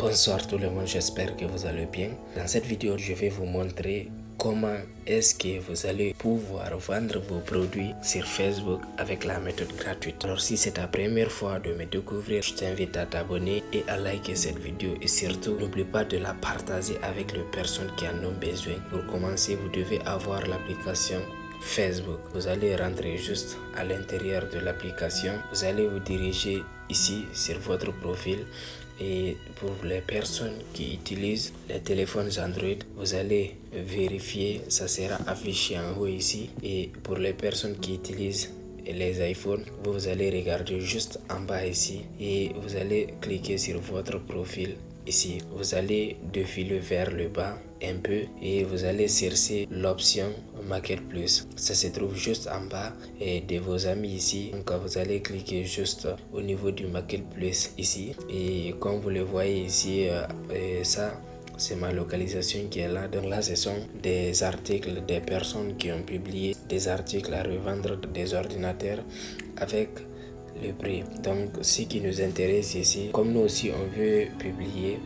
Bonsoir tout le monde, j'espère que vous allez bien. Dans cette vidéo, je vais vous montrer comment est-ce que vous allez pouvoir vendre vos produits sur Facebook avec la méthode gratuite. Alors si c'est ta première fois de me découvrir, je t'invite à t'abonner et à liker cette vidéo et surtout n'oublie pas de la partager avec les personnes qui en ont besoin. Pour commencer, vous devez avoir l'application Facebook. Vous allez rentrer juste à l'intérieur de l'application. Vous allez vous diriger ici sur votre profil. Et pour les personnes qui utilisent les téléphones Android, vous allez vérifier, ça sera affiché en haut ici. Et pour les personnes qui utilisent les iPhones, vous allez regarder juste en bas ici et vous allez cliquer sur votre profil. Ici, vous allez défiler vers le bas un peu et vous allez chercher l'option Marketplace. Ça se trouve juste en bas de vos amis ici. Donc vous allez cliquer juste au niveau du Marketplace ici. Et comme vous le voyez ici, ça c'est ma localisation qui est là. Donc là, ce sont des articles des personnes qui ont publié des articles à revendre des ordinateurs avec le prix. Donc ce qui nous intéresse ici, comme nous aussi on veut publier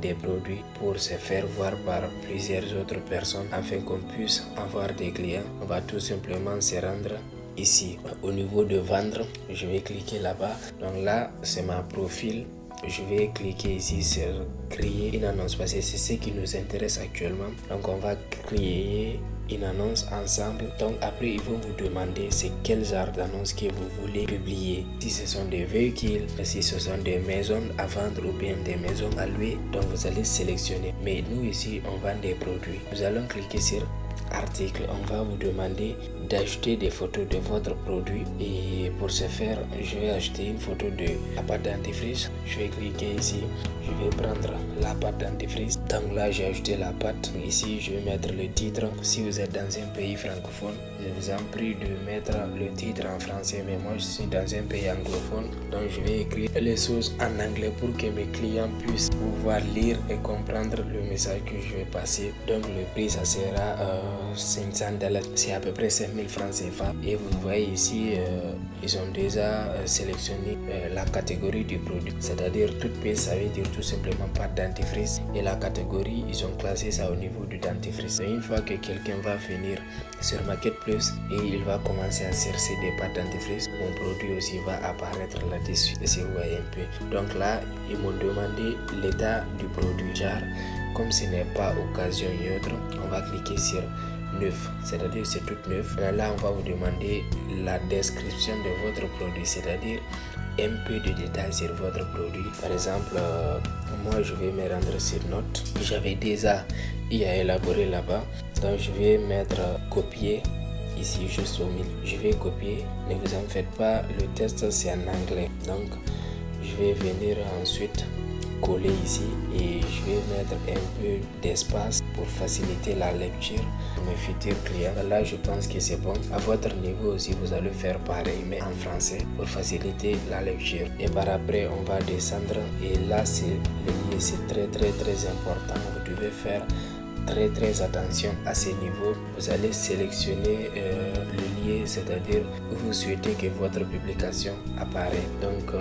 des produits pour se faire voir par plusieurs autres personnes afin qu'on puisse avoir des clients, on va tout simplement se rendre ici au niveau de vendre. Je vais cliquer là-bas. Donc là c'est mon profil. Je vais cliquer ici sur créer une annonce parce que c'est ce qui nous intéresse actuellement. Donc on va créer une annonce ensemble. Donc après ils vont vous demander c'est quel genre d'annonce que vous voulez publier. Si ce sont des véhicules, si ce sont des maisons à vendre ou bien des maisons à louer, donc vous allez sélectionner. Mais nous ici on vend des produits. Nous allons cliquer sur article. On va vous demander d'ajouter des photos de votre produit et pour ce faire je vais ajouter une photo de la pâte dentifrice. Je vais cliquer ici, je vais prendre la pâte dentifrice. Donc là j'ai ajouté la pâte. Ici je vais mettre le titre. Si vous êtes dans un pays francophone, je vous en prie de mettre le titre en français, mais moi je suis dans un pays anglophone, donc je vais écrire les choses en anglais pour que mes clients puissent pouvoir lire et comprendre le message que je vais passer. Donc le prix ça sera $500, c'est à peu près 5000 francs CFA. Et vous voyez ici ils ont déjà sélectionné la catégorie du produit, c'est-à-dire toute pièce, ça veut dire tout simplement pâte dentifrice, et la catégorie ils ont classé ça au niveau du dentifrice. Et une fois que quelqu'un va venir sur Marketplace et il va commencer à chercher des pâtes dentifrice, mon produit aussi va apparaître là-dessus. Et si vous voyez un peu, donc là ils m'ont demandé l'état du produit. Genre comme ce n'est pas occasion et autre, on va cliquer sur neuf, c'est-à-dire c'est tout neuf. Là on va vous demander la description de votre produit, c'est-à-dire un peu de détails sur votre produit. Par exemple, moi je vais me rendre sur note. J'avais déjà élaboré là-bas, donc je vais mettre copier ici juste au milieu. Je vais copier, ne vous en faites pas, le test c'est en anglais. Donc je vais venir ensuite coller ici et je vais mettre un peu d'espace pour faciliter la lecture pour mes futurs clients. Là je pense que c'est bon. À votre niveau aussi vous allez faire pareil mais en français pour faciliter la lecture. Et par après on va descendre et là c'est le lien, c'est très important. Vous devez faire très attention à ce niveau. Vous allez sélectionner le lien, c'est-à-dire où vous souhaitez que votre publication apparaît. Donc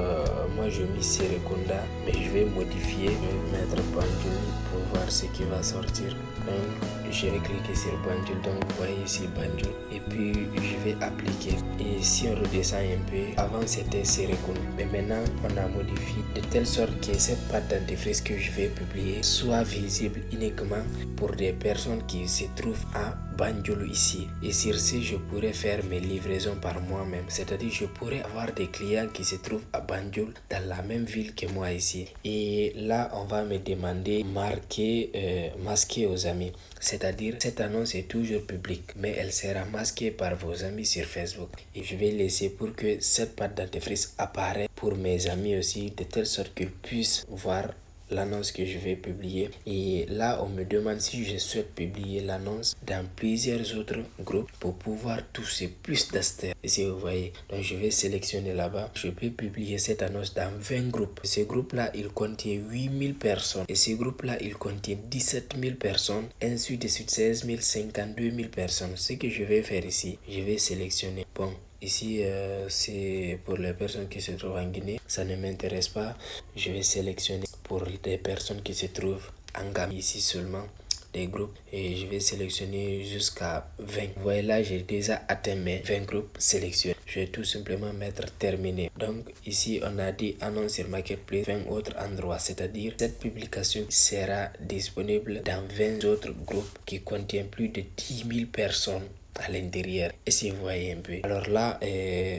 moi je mis Serekunda, mais je vais modifier, je vais mettre Banjul pour voir ce qui va sortir. Donc je vais cliquer sur Banjul, donc vous voyez ici Banjul, et puis je vais appliquer. Et si on redescend un peu, avant c'était Serekunda, mais maintenant on a modifié de telle sorte que cette pâte dentifrice que je vais publier soit visible uniquement pour des personnes qui se trouvent à Banjul ici. Et sur ce, je pourrais faire mes livraisons par moi-même. C'est-à-dire, je pourrais avoir des clients qui se trouvent à Banjul dans la même ville que moi ici. Et là, on va me demander masquer aux amis. C'est-à-dire, cette annonce est toujours publique, mais elle sera masquée par vos amis sur Facebook. Et je vais laisser pour que cette pâte dentifrice apparaisse pour mes amis aussi, de telle sorte qu'ils puissent voir l'annonce que je vais publier. Et là on me demande si je souhaite publier l'annonce dans plusieurs autres groupes pour pouvoir toucher plus d'acheteurs. Et si vous voyez, donc je vais sélectionner là-bas, je peux publier cette annonce dans 20 groupes. Ces groupes là ils contiennent 8000 personnes et ces groupes là ils contiennent 17 000 personnes, ensuite de suite 16 000, 52 000 personnes. Ce que je vais faire ici, je vais sélectionner Bon, ici c'est pour les personnes qui se trouvent en Guinée, ça ne m'intéresse pas. Je vais sélectionner pour les personnes qui se trouvent en Gambie ici seulement des groupes et je vais sélectionner jusqu'à 20. Vous voyez là, j'ai déjà atteint mes 20 groupes sélectionnés. Je vais tout simplement mettre terminé. Donc ici on a dit annonce sur Marketplace 20 autres endroits, c'est-à-dire cette publication sera disponible dans 20 autres groupes qui contiennent plus de 10 000 personnes à l'intérieur. Et si vous voyez un peu. Alors là,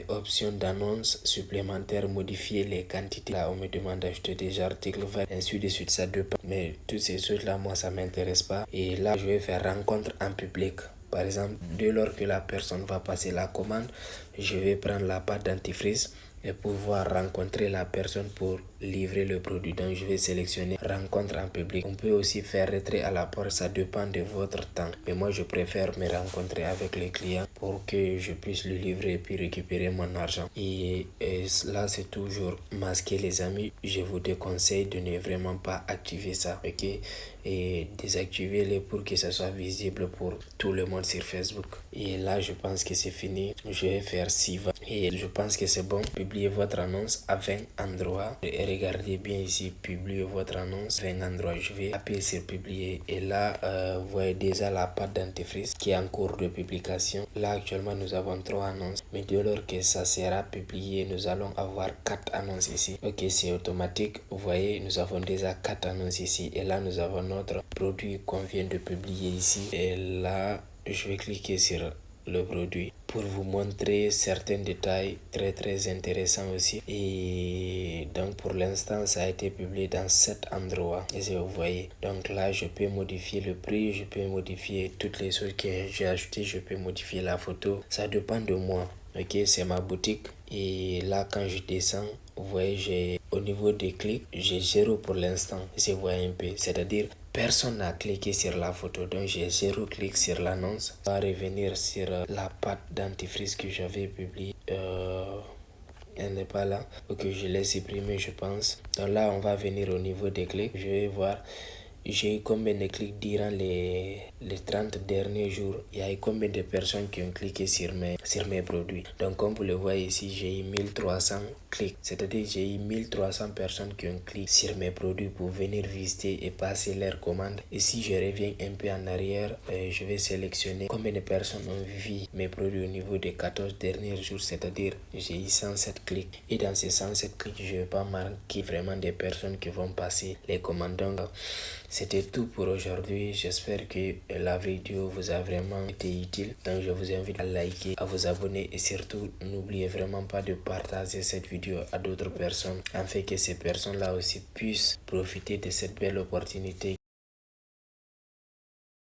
option d'annonce supplémentaire, modifier les quantités. Là, on me demande d'acheter des articles, ainsi de suite, ça dépend. Mais toutes ces choses-là, moi, ça m'intéresse pas. Et là, je vais faire rencontre en public. Par exemple, dès lors que la personne va passer la commande, je vais prendre la pâte dentifrice et pouvoir rencontrer la personne pour livrer le produit. Donc je vais sélectionner rencontre en public. On peut aussi faire retrait à la porte, ça dépend de votre temps, mais moi je préfère me rencontrer avec le client pour que je puisse le livrer et puis récupérer mon argent. Et là c'est toujours masqué les amis, je vous déconseille de ne vraiment pas activer ça, ok, et désactiver-les pour que ça soit visible pour tout le monde sur Facebook. Et là je pense que c'est fini, je vais faire suivant et je pense que c'est bon. Publiez votre annonce à 20 endroits et regardez bien ici, publiez votre annonce 20 endroits. Je vais appuyer sur publier et là vous voyez déjà la pâte dentifrice qui est en cours de publication. Là actuellement nous avons 3 annonces, mais dès lors que ça sera publié nous allons avoir 4 annonces ici. Ok, c'est automatique, vous voyez nous avons déjà 4 annonces ici et là nous avons notre produit qu'on vient de publier ici. Et là je vais cliquer sur le produit pour vous montrer certains détails très intéressants aussi. Et donc pour l'instant ça a été publié dans 7 endroits et si vous voyez, donc là je peux modifier le prix, je peux modifier toutes les choses que j'ai acheté, je peux modifier la photo, ça dépend de moi. Ok, c'est ma boutique et là quand je descends, vous voyez, j'ai au niveau des clics, j'ai 0 pour l'instant. Si vous voyez un peu, c'est-à-dire personne n'a cliqué sur la photo, donc j'ai 0 clic sur l'annonce. On va revenir sur la pâte dentifrice que j'avais publiée. Elle n'est pas là. Ok, je l'ai supprimé je pense. Donc là on va venir au niveau des clics. Je vais voir j'ai eu combien de clics durant les 30 derniers jours. Il y a eu combien de personnes qui ont cliqué sur mes produits. Donc comme vous le voyez ici, j'ai eu 1300 clics. C'est-à-dire j'ai eu 1300 personnes qui ont cliqué sur mes produits pour venir visiter et passer leurs commandes. Et si je reviens un peu en arrière, je vais sélectionner combien de personnes ont vu mes produits au niveau des 14 derniers jours. C'est-à-dire j'ai eu 107 clics. Et dans ces 107 clics, je ne vais pas marquer vraiment des personnes qui vont passer les commandes. Donc c'était tout pour aujourd'hui. J'espère que la vidéo vous a vraiment été utile. Donc je vous invite à liker, à vous abonner et surtout n'oubliez vraiment pas de partager cette vidéo à d'autres personnes afin que ces personnes là aussi puissent profiter de cette belle opportunité